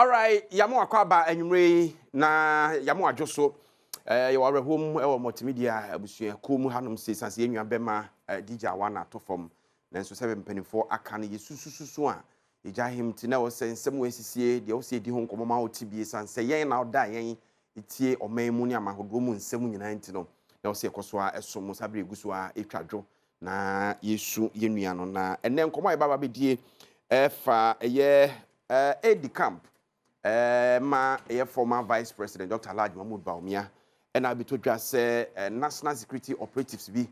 All right, yamu akwaba enyumre na yamu adwoso you are home e multimedia abusua kom hanom sesanse enwa bema DJ Awana to form nanso 7 mpanifo aka ne yesusususu a eja him ti na wo sensem wesisie de wo se di ho nkomoma wo tibie sanse yen na oda yen etie oman mu ne amahodo mu nsem nyina nti no na wo se ekoso a esom sabre eguso a etwadwo na yesu yenua no na enne nkomo e baba bedie fa eye AD camp ma former Vice President Dr. Adom TV and I be to just say national security operatives be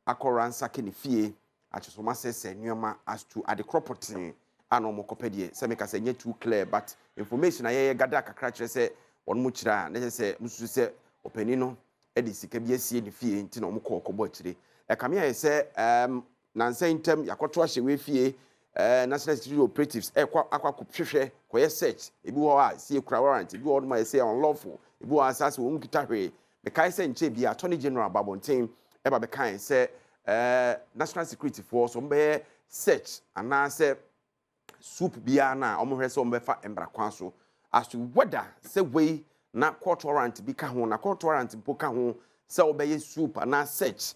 akoransa ke ne fie achosoma say nyoma as to at the property anomo kopedie say make say too clear but information aye gather kakra kire say won mu kira na say musu say opani no ADC ka bi asie ne fie nti na omko okobo akire e kame aye say nansa intem yakoto ahye we fie national security operatives akwa hwehwe koye search ebi wo a see kura warrant ebi wo ma say unlawful ebi wo asase wo nkita hwe me kai say nche bi attorney general babonten e ba be kai say national security force ombe search ana say soup bia na omhwe say ombe fa embra kwan so as to whether say we na court warrant bi ka ho na court warrant mpo ka ho say obeye soup ana search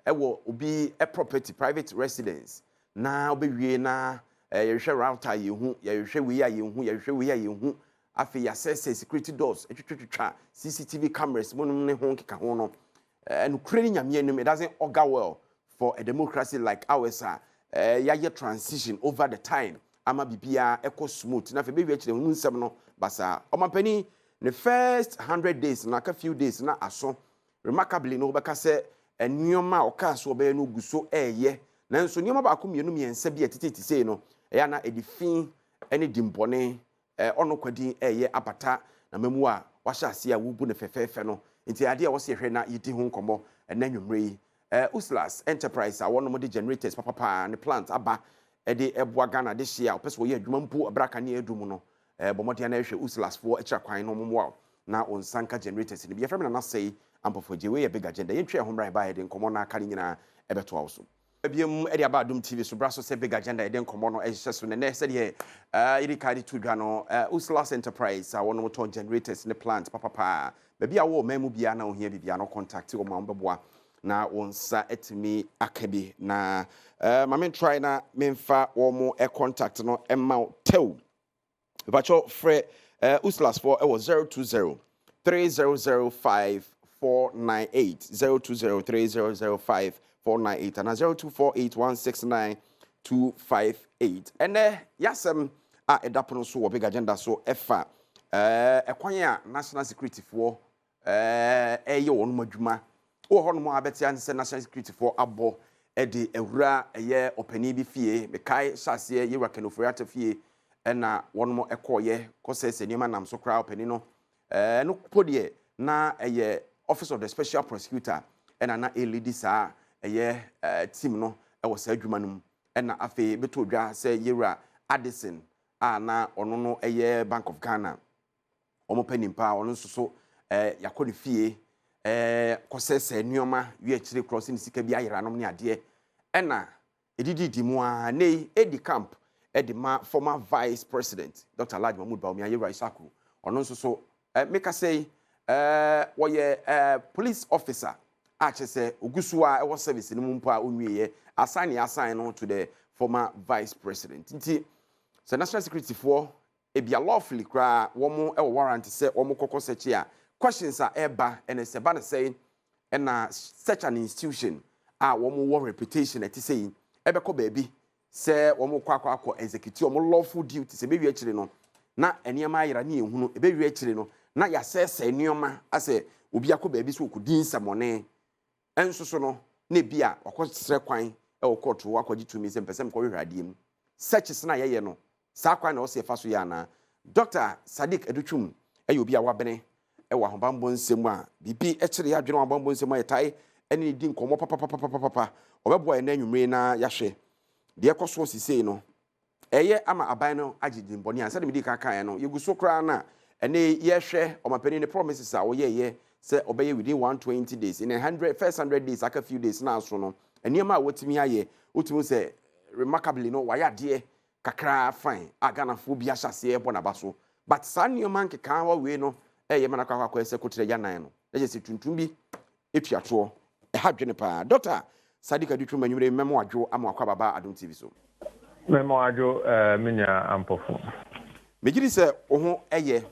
e wo obi a property private residence na obewie na yehwe router yehu yehwe we ya yehu yehwe we ya yehu afi ya security doors etwetwetwa CCTV cameras monum ne ho keka ho no and Ukraine nyame enum it doesn't augur well for a democracy like ours ya transition over the time ama bibia eco smooth na fe be wi akire hu nsem no basa omampani the first 100 days na ka few days na aso remarkably no beka se enyoma oka so obe no guso eye nanso nioma ba ko mienu miensa bi atititi sei no eya na edifin ene dimbone ono kwadi eye apata na mamu a wahya ase a wubu ne fefefe no nti ade a wo se hwe na yiti ho nkomo ena nwumre yi Uslas Enterprise a wono mo de generators papa ne plant aba ede eboa Ghana de hye a opeso ye adwuma mpu abraka ne adum no bomode na hwe Uslas fo ekira kwan no momo na onsanka generators ne bi efrem na say ampofo je we ye big agenda yentwe ho mran ba ye de nkomo na aka nyina ebeto awo so biem edi aba Adom TV so braso se big agenda eden komo no ehye so ne se de iri kadi to dwa no Uslas Enterprise a wono motor generators ne plant papa baby a wo memu bia na ohia bibia no contact wo ma mbeboa na wonsa etimi akabi na mama try na memfa wo mo contact no emma tew bacho fre Uslas for it was 020 3005 498 020 3005 498 and 0248169258 and yasem edapono so wo big agenda so efa ekwan a national security for eye wonu madwuma wo hono mo abeti an national security for abo ede ewura eye opani bi fie mekai sase yewura kanoforiata fie na wonu mo ekoye kosese niam nam so kra opani no no podie na eye office of the special prosecutor na elidi sa eye team no was adwuma num na afi beto dwa say yewura Addison na ono no eye Bank of Ghana omo panimpa ono so yakoni fie kosese nuoma wi akire crossing sika bi ayeranom ne ade na edidi mu a nei edi camp edima former vice president Dr. Adom TV yewura Isaku ono so make say woye police officer achese ogusuwa ewo service ni mumpa onwiye assign no to the former vice president nti so national security for e bia lawfully kra womo ewo warrant say womo kokko search a questions are eba and se ba na say na such an institution womo war reputation eti say ebekọ baabi say womo kwakwa execute womo lawful duty se be wi akire no na eniema ayira ne ehunu ebe wi akire no na ya sese enioma ase obi akọ baabi so okudin samone enso so no na bia wakosere kwan e court wakwaji tumi se mpesem ko hwehwade mu searches na yeye no sa kwan na o se fa so ya na Dr. Sadiq Edutwum e obi a wabene e wa hobambo nsem a bibi e kire ya dwene hobambo nsem a yetai ene di nkomo papa obebo na nwumre na yahwe de ekoso sisei no eye ama aban no agidi mboni ansa de medi kan no yeguso kra na ene yehwe omapani ne promises a wo ye say obey within 120 days in first 100 days aka few days na so no eniema wotimi aye wotimi say remarkably no waya de kakra fine agana fo bi ahyase e bona baso but san nneɛma nkeka wa we no ɛyɛ mana kwakwa ɛsɛ kotere ya nan no ɛyɛ sɛ tuntum bi etuato ɛha dwene pa doctor Sadika Dutu Manure memo adwo ama akwa baba Adom TV so memo adwo menya ampofo megiri se oho eye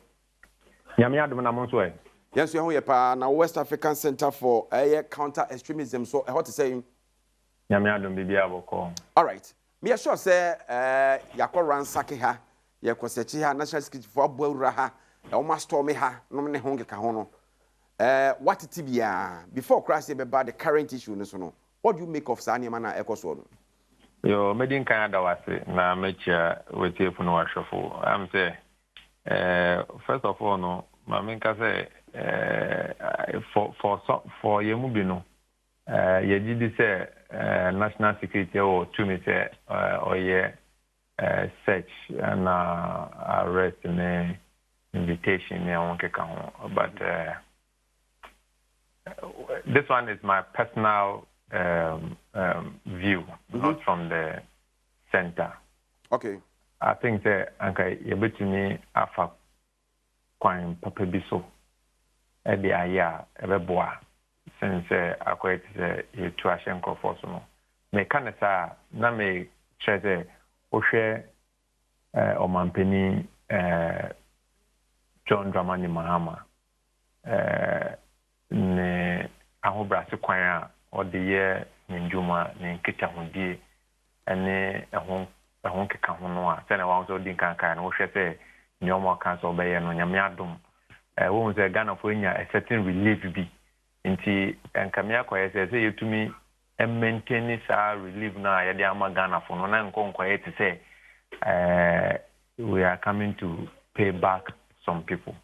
nyame adom na mo so e yenso ho ye pa na West African Center for counter extremism so hot to say nyame adom bibia boko all right me sure say yakọ ransack ha yakọ sechi ha national security for abura ha e o ma storm ha no ne ho nkeka ho no what tibia before crash be bad the current issue no so no. What do you make of Sanya na Ecoson? Yo, Medin Canada was na mecha with you for no shofo. I'm say first of all no, Maminka say for Yemubino, Yajidi say national security or to me say or search and arrest and invitation but this one is my personal view, not from the center. Okay. I think that okay, you bet me afa kwan papa biso e de aya e be boa since akwet you to ashenko for so no. Me kan sa na me chere o hwe o mampeni John Dramani Mahama ne ahobrase kwan a or the year Ninjuma, Ninkita Hundi, and a home Kekahonoa, send a one so dinkanka, and we say no more council by an Yamiadum. A woman's a gun of Winya, a certain relief be. Inti and Kamiako says you to me, and maintain this relief now, Yadiama Ghana for no one quiet to say, we are coming to pay back some people.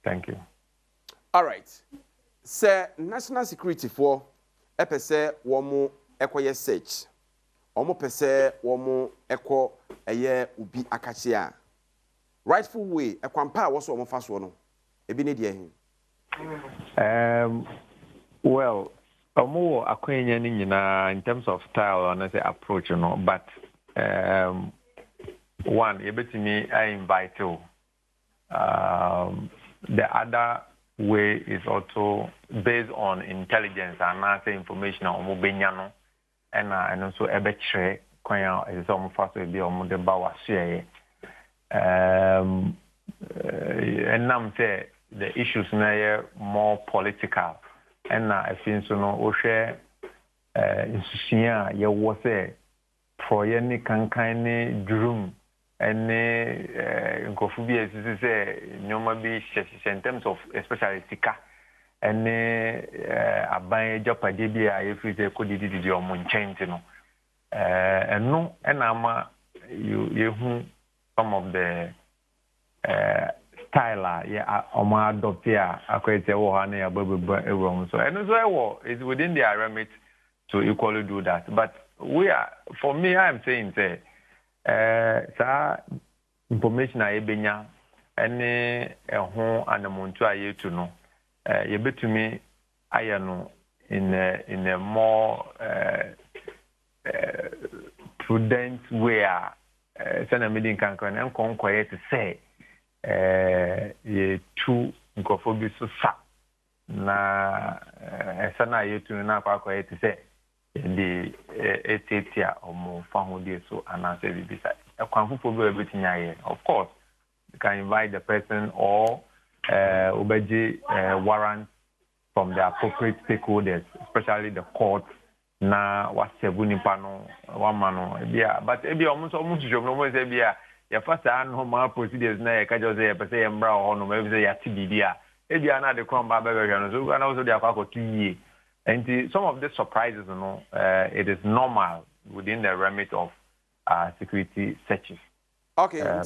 Thank you. All right. Sir, national security for epese womo ekoye search omo pese womo eko eye ubi akache a rightful way ekwampa wo so omo fa so no ebi ne de hin well omo akwanya ni nyina in terms of style or say approach no but one ebetimi I invite you the other way is also based on intelligence and answer information on mobile and also ebetre kwanya is some fast be on the bawa share and now say the issues now more political and I think so no o share institution ye wo say proye ni kankan ni drum and nkofubia is say nyoma bi in terms of especially sika and aban japade bi a if say ko didi omo nchenti no and no and ama you some of the style yeah omo adopt ya akwete wo ha na ya bababa ewom so and so is within their remit to equally do that but we are for me I am saying say sa information a ebenya ene eho anamuntu ayetu no yebetumi ayano in a more prudent way sana medin kankan enkon kwaye to say ye tu nkofobi so sa na sana ayetu na kwaye to say the etetia omo family so anase bibisa ekwanfufo be betinya of course you can invite the person or obeji warrant from the appropriate stakeholders especially the court na wasebu nipa no wamano bia but ebi omo so omo jom no mo se bia ya fasa no ma procedures na e ka jo say pese ye mbra ho no ma bi say ya ti bibia ebi na de kwamba be be no so na also de akwa 2 years. And some of the surprises, you know, it is normal within the remit of security searches. Okay,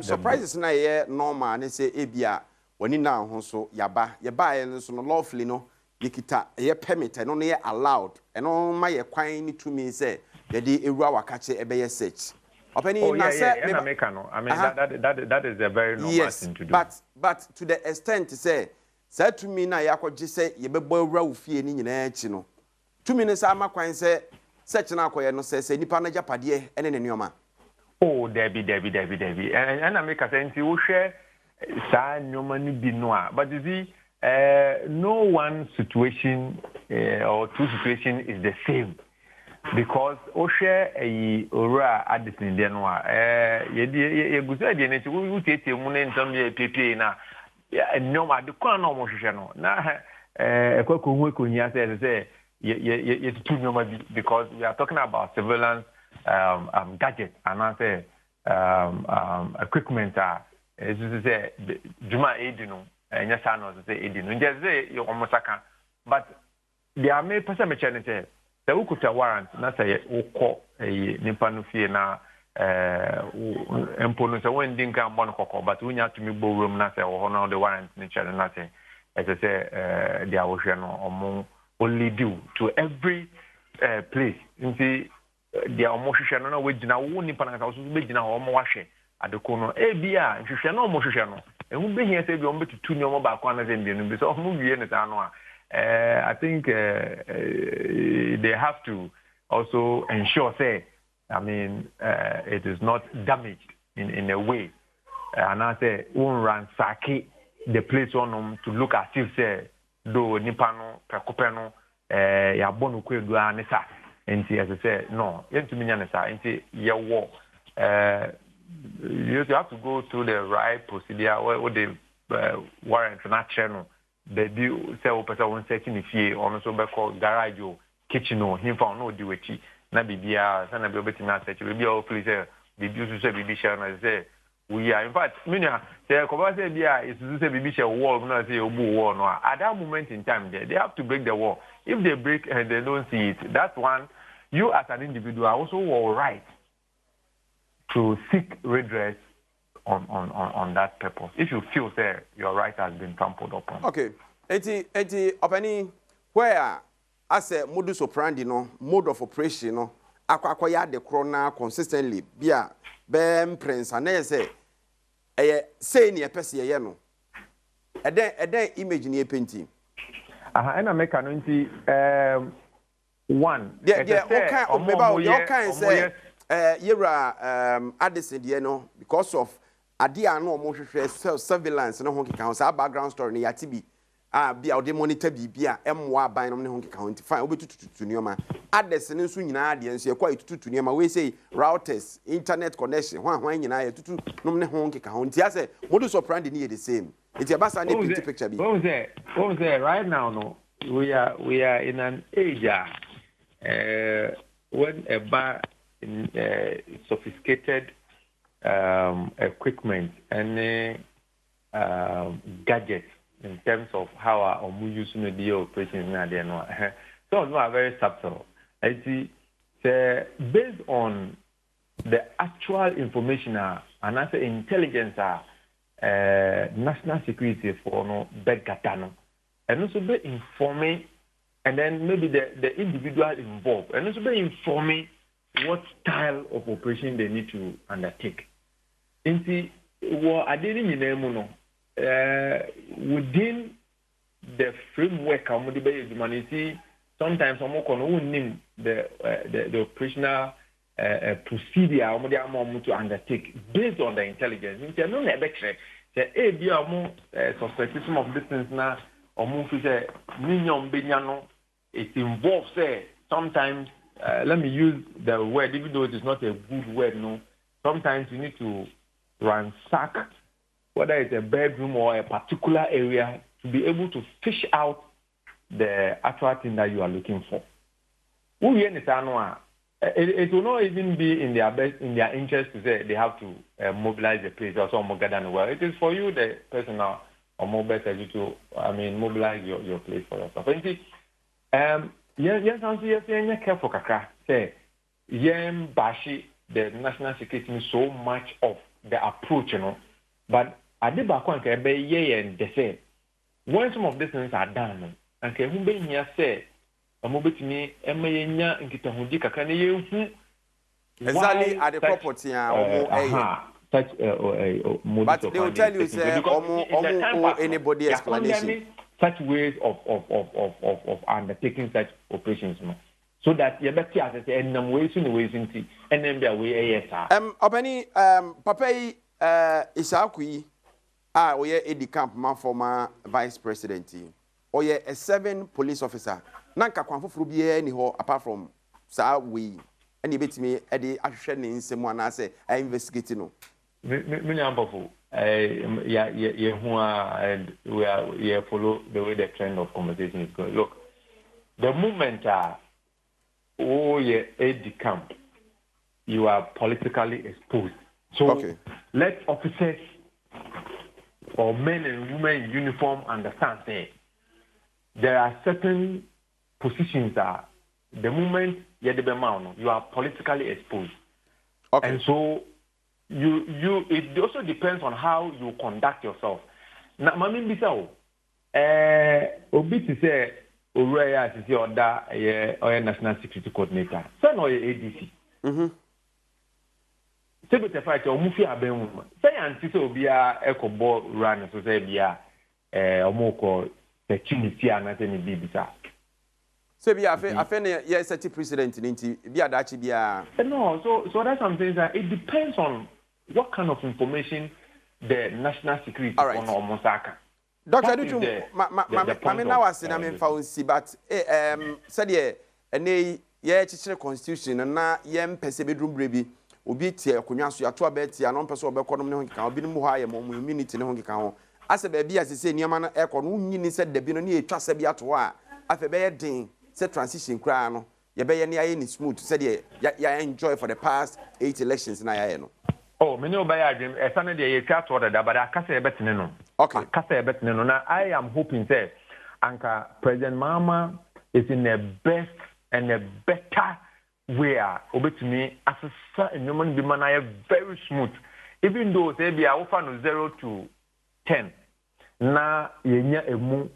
surprises na normal. And say ebia when you now so yaba and so lawfully no yekita permit and only allowed and on my quine to me say the ewura wakache ebeye search. I mean that is a very normal thing to do. But to the extent to say. Say to me na yakwaje say ye bebo awura ofie ni nyina achi no to me ne say amakwan say search na akoye no say nipa na japade ene ne nioma Oh, Debbie. And I make a sense you share sign no money be no. But you see, no one situation or two situation is the same. Because share a ora Adom there no ye go say the nature we take mu na ntam ye pepe na no ma de kwa no mo hwehwe no na ekwaku hu ekonya say ye tutu nyoma bi because we are talking about surveillance gadget and I say equipment is say juma edino enya sa no say edino nje say yo omosaka but there may person me chene say the ukuta warrant na say ukọ nipa no fie na empono say when din kan bon kokọ but unya to me bo room na say wo no the warrant ni chene na say as I say there wo hwe no omo only due to every place nti dia omo hwehwe no na we gina wo nipa na ka so be gina ho omo wahwe adeko no bia hwehwe no omo hwehwe no ehu be hia say bi omo betutu ni omo ba kwa na zende no bi so omo wie ne ta no a I think they have to also ensure, say, I mean, it is not damaged in a way. And I say, won't ransack the place on them to look as if, say, do nipano, prekopeno, ya bonu kwe dua nesa. And as I say, no, yentu minya nesa. And ya wo, you have to go through the right procedure where the warrant not channel. The do say person won setting the fee on so be called garage or kitchen or him found no do it na bibia say na be obeti na search bibia o please the do say bibi share na say we are in fact minia say ko ba say bia is to say bibi share wall na say obu wall no at that moment in time they have to break the wall. If they break and they don't see it, that's one. You as an individual also will right to seek redress on that purpose. If you feel that your right has been trampled upon. Okay. Eti opani where as a modus operandi no mode of operation no akwa de corona consistently bia bem prince and say say ni epese ye no eden image ni painting aha na make no nti one yeah okay o you can say yera Adison de no because of ade anu omo hwehwe surveillance no ho keka sa background story ni yati bi bia o de monitor bibia emwa aban no ne ho keka nti fine obetututu nioma Adison nso nyina ade nso ekwa etututu nioma we say routers internet connection hwan nyina ya tutu no ne ho keka nti ase modus operandi ni the same it's abasa ne picture picture bi what was there right now no we are in an age when a bar in sophisticated equipment and gadgets in terms of how our use the operations now. Some of them are very subtle. I see, based on the actual information and also intelligence, national security for no bed gatano, and also be informing, and then maybe the individual involved, and also be informing what style of operation they need to undertake. Inti wo adeni nyinemu no within the framework of the humanity, sometimes some name the operational procedure to undertake based on the intelligence. Inti no na betre say bi omo suspect some of these things na omo fi say minyom benya no it involves sometimes let me use the word, even though it is not a good word, no. Sometimes you need to ransack, whether it's a bedroom or a particular area, to be able to fish out the actual thing that you are looking for. It will not even be in their interest to say they have to mobilize the place or some gather the well. It is for you, the personal or mobile to mobilize your place for yourself. Yes, I'm saying careful, Kaka. Say, bashi the national security so much of the approach, you know. But I did back one and they say, when some of these things are done, and can who be here say, a mobile to me, Emma and Kitahundi Kakane, exactly at the property, such but they will tell you, say, anybody explanation. Such ways of undertaking such operations, no. so that you better as say and ways in ways into and then be way yes Obani papa yi Isaaku oye Edi Camp man former vice president oye a 7 police officer nanka kwanfoforo bi ni ho apart from sa we and you betimi e dey ahwehwe ne nsemu ana say investigate no me ambofo yeah who are and we are follow the way the trend of conversation is going. Look, the moment Edi Camp, you are politically exposed. So let officers or men and women in uniform understand that there are certain positions that the moment you are politically exposed. And so it also depends on how you conduct yourself. Now, Mami Bisao, Obi to say, Uraya is your national security coordinator. Son or ADC. Secretary fight or Mufi Abem. Say Antito be a echo ball run, so say be a Omoko, the Chinisia, and any Bibisa. So be a yes, a president in be a dachi be a. No, so that's something that it depends on what kind of information the national security on Mosaka. Dr. Dutu, I now was in a found see, but said ye, and ye constitution and na yem pese bedroom baby, ubiti, kunyasu ya tua beti, and non person of economy can be more high among minute in Hong Kong. As a baby, as you say, Niamana Econ, who said the Binoni trust a biatoa, after bad ding, said transition crown, ye be any smooth, said ye, ya enjoy for the past 8 elections in Iano. Oh, me no buy dream. A Sunday you can't order that, but I can't say a better no. Okay. I can't say a better no. Now I am hoping that Anka President Mama is in the best and a better way. Obey to me as a certain human being, I am very smooth. Even though they be offer no 0 to 10. Now you a moon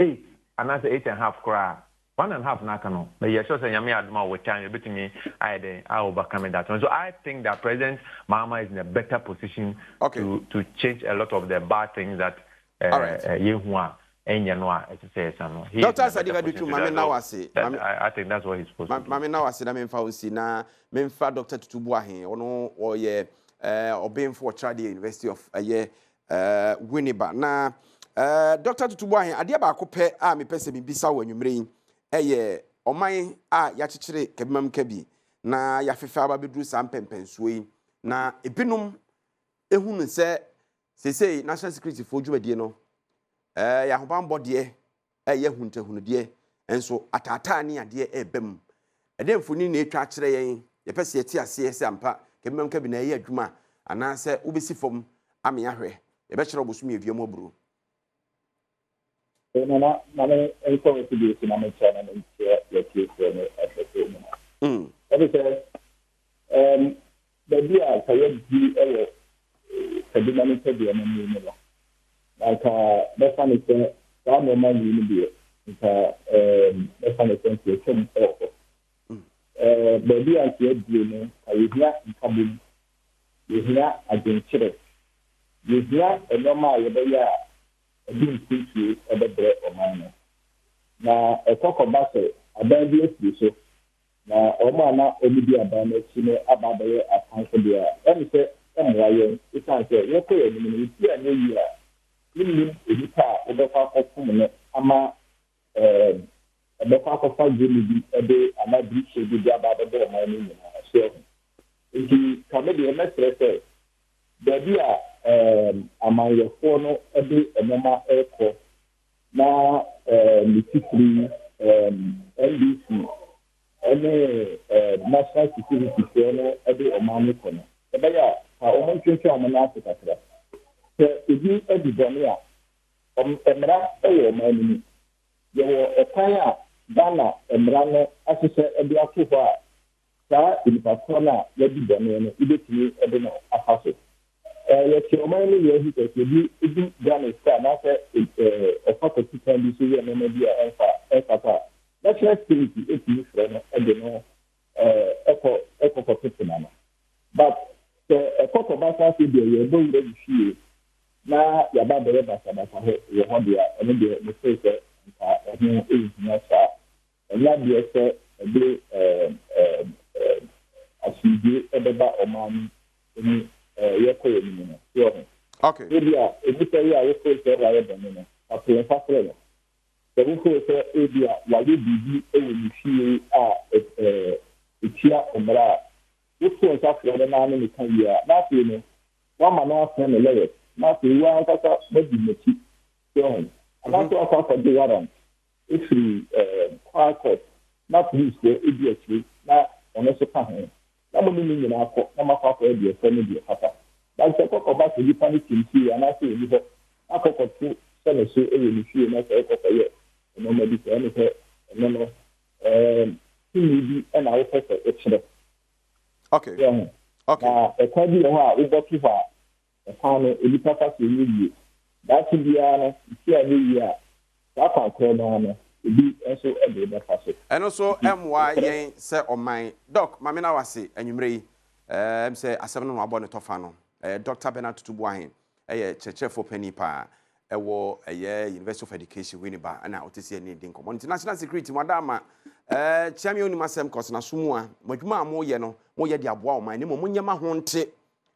8 and that's 8.5 cry. 1.5 nakano. But yes, so say yami adma with time. You bet me I overcome that one. So I think that President Mama is in a better position to change a lot of the bad things that Yehua and Yanwa say. Doctor Sadiga Dutu, Mami Nawase. I think that's what he's supposed to do. Mami Nawase, I mean, Fauci na Memfa Doctor Tutubuahin, or ye obeying for Chadi University of Winneba. Na Doctor Tutubuahin, Adiaba Cope, me pese mi bisa when you bring. Oman ya chichire kebimam kebi na ya fefa ba bedru sam pempensuo na ebinum ehunu se national security for dwumadie no ya hobambo de ye huntahunu de enso atata ani ade ebem edemfuni na etwa kire yen ye pese yeti ase ese ampa kebimam kebi na ye adwuma ana se ubesi fom ame ahwe ye be kire obosumi eviam oburu. No, anything to do with my channel and your case at the moment. Everything, the dear, I did not tell you anymore. Like, that's funny, sir. I know my unit. That's funny, thank you. The dear, I was not coming. You're not against it. You're not a normal, I didn't speak to you about the Oman. Now, a talk about it, a bad so. Now, Omana, Omidia Banet, about the account for the and say, Ryan, it's answer, you're clear, you see a new year. You mean, if you can't, the park of Puman, Ama, the park of Fagili, a day, and I breach the job about the mining. So, if you come in the message, the dear. Among your phone, every normal aircraft now, Mississippi, NBC, any national security channel, every Omani corner. But yeah, I almost think I'm an Africa. So if you everybody Emra, money, you were a fire, Ghana, Emrano, as I said, every Africa, Sir, in Patona, let me done, it me, I don't know, a house. Yes, your money, you didn't done it. Now, a photo to tell you, so you're maybe a papa. That's not security, it's useful, I don't know, echo for 50 minutes. But a photo about us, you're going to see now, you're about the river, you're on the mistake, and not be a ɛde asidi ɛbɛba ɔman ni yɛkɔ yɛ mu no yɛ okay ebi a ebipa yi a yɛkɔ sɛ wayɛ bɛn no apɛn fafrɛ no sɛbufo sɛ ebi a wayɛ bibi ɛwɔ ne fie a etia ɔmra a wofo nsafrɛ no naa ne ka yi a n'afei no wama no afrɛ no lɛyɛ n'afei wa ankasa bɛdi n'akyi yɛ anaasɛ wakɔ akɔgye warrant efiri kwakɔ na police wɔ ebi akyire na ɔno nso ka ho na mo ne nyinaa kɔ na makɔ akɔ ɛdi ɛfɛ no deɛ papa bansɛ kɔkɔ ba sɛ nipa no kyimfie anaasɛ ɛni hɔ akɔkɔto sɛ ne so ɛwɔ ne fie na sɛ ɛkɔkɔ yɛ ɛnɔma bi sɛ ɛne sɛ ɛno no tumi bi ɛna wopɛ sɛ ɛkyerɛ okay okay na ɛkwan bi wɔ hɔ a wobɔto hɔ a ɛkwan no nipa fa sɛ ɛnyɛ yie daakye biara no nti a ne yie a saa kwankorɔ no no ebi nso ɛde bɛfa so ɛno so ɛmmoa yɛn sɛ ɔman doc mame na wase anwummerɛ yi sɛ asɛm no wabɔ ne tɔfa no Dr. Bernard Tutubu ahen ɛyɛ kyerɛkyerɛfoɔ pani paa ɛwɔ ɛyɛ University of Education Winneba ɛna ɔtesi ani din kɔmɔ nti national security wada ama kyame onim asɛm kɔs na so mu a madwuma a moyɛ no moyɛ de aboa ɔman ne mo nyɛma ho nte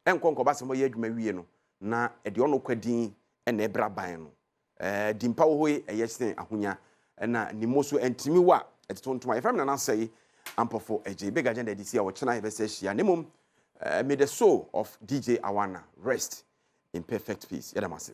ɛnkɔnkɔba sɛ moyɛ adwuma wie no na ɛde ɔno kwadin ɛna ɛbra ban no dimpa wo hɔ ɛyɛ sen ahonya ɛna nimo so ɛntimi wa ɛtontoma yɛfrɛ me nana sɛi ampɔfo agye big agenda ADC a wɔkyena yɛbɛsɛ ahyia ne mom may the soul of DJ Awana rest in perfect peace. Yadamase.